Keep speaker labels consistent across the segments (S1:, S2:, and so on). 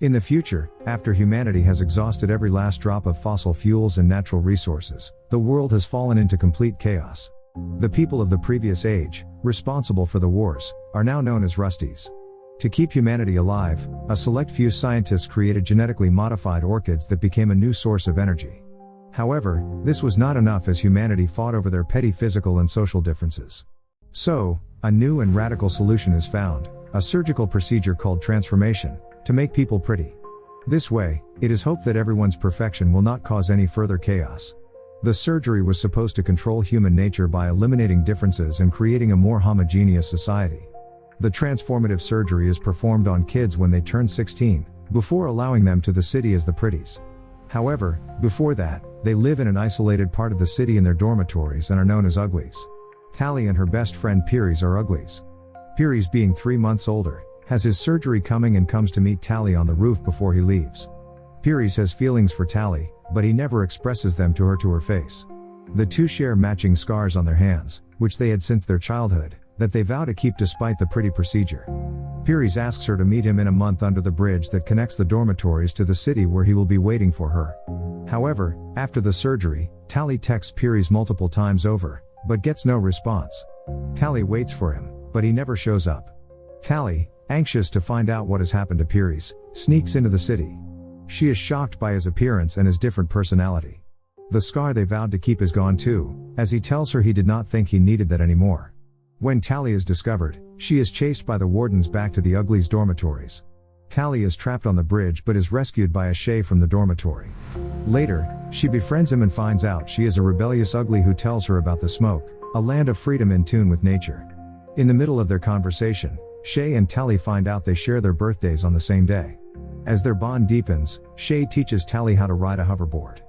S1: In the future, after humanity has exhausted every last drop of fossil fuels and natural resources, the world has fallen into complete chaos. The people of the previous age, responsible for the wars, are now known as Rusties. To keep humanity alive, a select few scientists created genetically modified orchids that became a new source of energy. However, this was not enough as humanity fought over their petty physical and social differences. So, a new and radical solution is found, a surgical procedure called transformation, to make people pretty. This way, it is hoped that everyone's perfection will not cause any further chaos. The surgery was supposed to control human nature by eliminating differences and creating a more homogeneous society. The transformative surgery is performed on kids when they turn 16, before allowing them to the city as the pretties. However, before that, they live in an isolated part of the city in their dormitories and are known as Uglies. Callie and her best friend Piries are Uglies. Piries, being 3 months older, has his surgery coming and comes to meet Tally on the roof before he leaves. Piries has feelings for Tally, but he never expresses them to her face. The two share matching scars on their hands, which they had since their childhood, that they vow to keep despite the pretty procedure. Piries asks her to meet him in a month under the bridge that connects the dormitories to the city where he will be waiting for her. However, after the surgery, Tally texts Piries multiple times over, but gets no response. Callie waits for him, but he never shows up. Callie, anxious to find out what has happened to Piries, sneaks into the city. She is shocked by his appearance and his different personality. The scar they vowed to keep is gone too, as he tells her he did not think he needed that anymore. When Tally is discovered, she is chased by the wardens back to the Uglies' dormitories. Callie is trapped on the bridge but is rescued by a Shay from the dormitory. Later, she befriends him and finds out she is a rebellious Ugly who tells her about the smoke, a land of freedom in tune with nature. In the middle of their conversation, Shay and Tally find out they share their birthdays on the same day. As their bond deepens, Shay teaches Tally how to ride a hoverboard.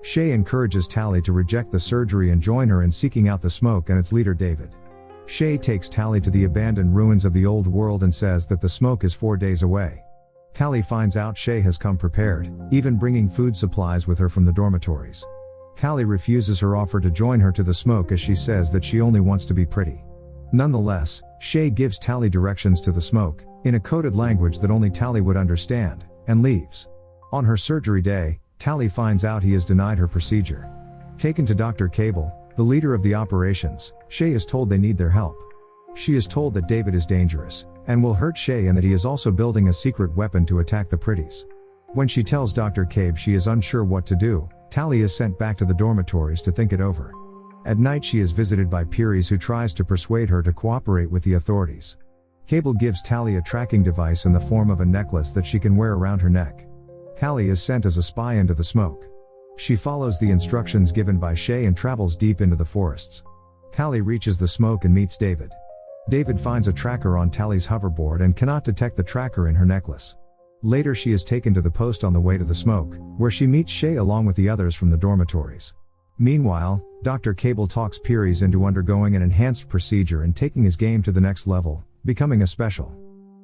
S1: Shay encourages Tally to reject the surgery and join her in seeking out the smoke and its leader David. Shay takes Tally to the abandoned ruins of the old world and says that the smoke is 4 days away. Callie finds out Shay has come prepared, even bringing food supplies with her from the dormitories. Callie refuses her offer to join her to the smoke as she says that she only wants to be pretty. Nonetheless, Shay gives Tally directions to the smoke, in a coded language that only Tally would understand, and leaves. On her surgery day, Tally finds out he has denied her procedure. Taken to Dr. Cable, the leader of the operations, Shay is told they need their help. She is told that David is dangerous, and will hurt Shay, and that he is also building a secret weapon to attack the pretties. When she tells Dr. Cable she is unsure what to do, Tally is sent back to the dormitories to think it over. At night she is visited by Piries who tries to persuade her to cooperate with the authorities. Cable gives Tally a tracking device in the form of a necklace that she can wear around her neck. Callie is sent as a spy into the smoke. She follows the instructions given by Shay and travels deep into the forests. Callie reaches the smoke and meets David. David finds a tracker on Tally's hoverboard and cannot detect the tracker in her necklace. Later she is taken to the post on the way to the smoke, where she meets Shay along with the others from the dormitories. Meanwhile, Dr. Cable talks Piries into undergoing an enhanced procedure and taking his game to the next level, becoming a special.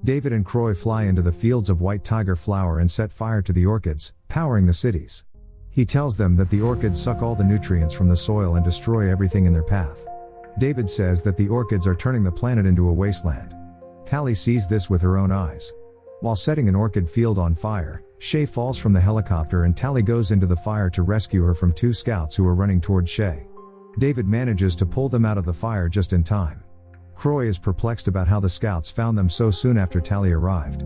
S1: David and Croy fly into the fields of white tiger flower and set fire to the orchids, powering the cities. He tells them that the orchids suck all the nutrients from the soil and destroy everything in their path. David says that the orchids are turning the planet into a wasteland. Callie sees this with her own eyes. While setting an orchid field on fire, Shay falls from the helicopter and Tally goes into the fire to rescue her from 2 scouts who are running towards Shay. David manages to pull them out of the fire just in time. Croy is perplexed about how the scouts found them so soon after Tally arrived.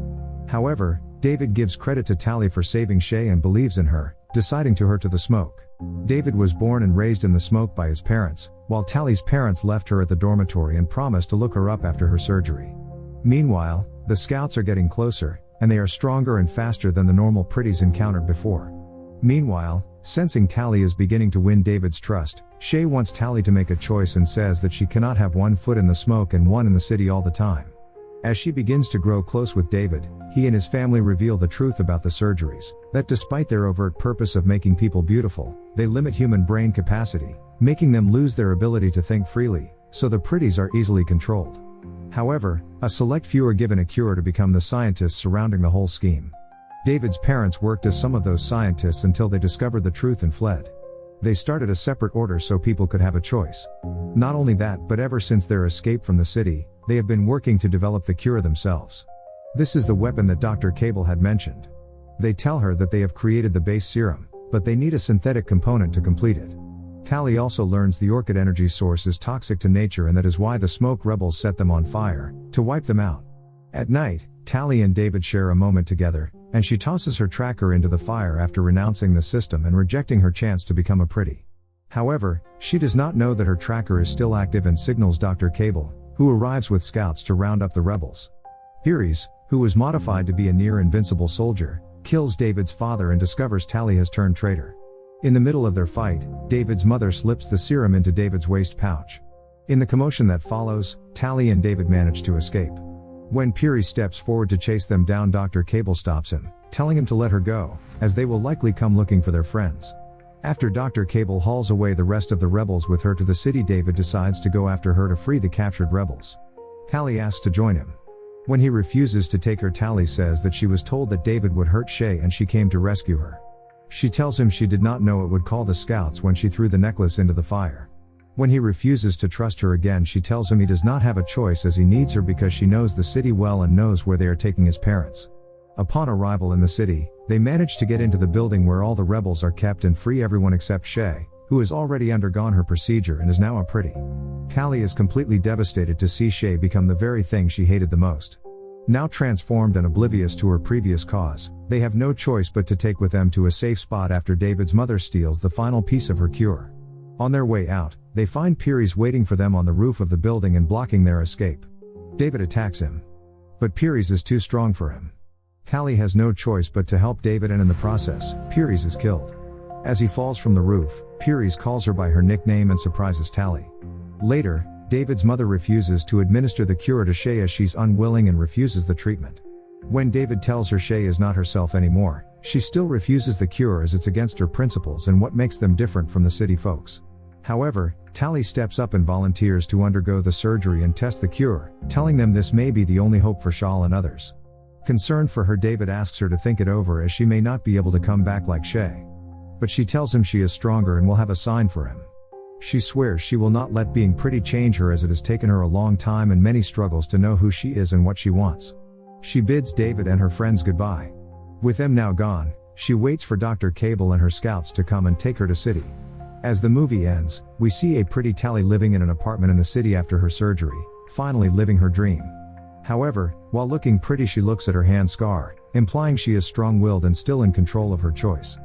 S1: However, David gives credit to Tally for saving Shay and believes in her, deciding to her to the smoke. David was born and raised in the smoke by his parents, while Tally's parents left her at the dormitory and promised to look her up after her surgery. Meanwhile, the scouts are getting closer, and they are stronger and faster than the normal pretties encountered before. Meanwhile, sensing Tally is beginning to win David's trust, Shay wants Tally to make a choice and says that she cannot have one foot in the smoke and one in the city all the time. As she begins to grow close with David, he and his family reveal the truth about the surgeries, that despite their overt purpose of making people beautiful, they limit human brain capacity, making them lose their ability to think freely, so the pretties are easily controlled. However, a select few are given a cure to become the scientists surrounding the whole scheme. David's parents worked as some of those scientists until they discovered the truth and fled. They started a separate order so people could have a choice. Not only that, but ever since their escape from the city, they have been working to develop the cure themselves. This is the weapon that Dr. Cable had mentioned. They tell her that they have created the base serum, but they need a synthetic component to complete it. Tally also learns the orchid energy source is toxic to nature, and that is why the smoke rebels set them on fire, to wipe them out. At night, Tally and David share a moment together, and she tosses her tracker into the fire after renouncing the system and rejecting her chance to become a pretty. However, she does not know that her tracker is still active and signals Dr. Cable, who arrives with scouts to round up the rebels. Pearies, who was modified to be a near-invincible soldier, kills David's father and discovers Tally has turned traitor. In the middle of their fight, David's mother slips the serum into David's waist pouch. In the commotion that follows, Tally and David manage to escape. When Pearies steps forward to chase them down, Dr. Cable stops him, telling him to let her go, as they will likely come looking for their friends. After Dr. Cable hauls away the rest of the rebels with her to the city, David decides to go after her to free the captured rebels. Tally asks to join him. When he refuses to take her, Tally says that she was told that David would hurt Shay and she came to rescue her. She tells him she did not know it would call the scouts when she threw the necklace into the fire. When he refuses to trust her again, she tells him he does not have a choice as he needs her because she knows the city well and knows where they are taking his parents. Upon arrival in the city, they manage to get into the building where all the rebels are kept and free everyone except Shay, who has already undergone her procedure and is now a pretty. Tally is completely devastated to see Shay become the very thing she hated the most. Now transformed and oblivious to her previous cause, they have no choice but to take with them to a safe spot after David's mother steals the final piece of her cure. On their way out, they find Pearies waiting for them on the roof of the building and blocking their escape. David attacks him. But Pearies is too strong for him. Tally has no choice but to help David, and in the process, Pearies is killed. As he falls from the roof, Pearies calls her by her nickname and surprises Tally. Later, David's mother refuses to administer the cure to Shay as she's unwilling and refuses the treatment. When David tells her Shay is not herself anymore, she still refuses the cure as it's against her principles and what makes them different from the city folks. However, Tally steps up and volunteers to undergo the surgery and test the cure, telling them this may be the only hope for Shawl and others. Concerned for her, David asks her to think it over as she may not be able to come back like Shay. But she tells him she is stronger and will have a sign for him. She swears she will not let being pretty change her as it has taken her a long time and many struggles to know who she is and what she wants. She bids David and her friends goodbye. With them now gone, she waits for Dr. Cable and her scouts to come and take her to city. As the movie ends, we see a pretty Tally living in an apartment in the city after her surgery, finally living her dream. However, while looking pretty, she looks at her hand scar, implying she is strong-willed and still in control of her choice.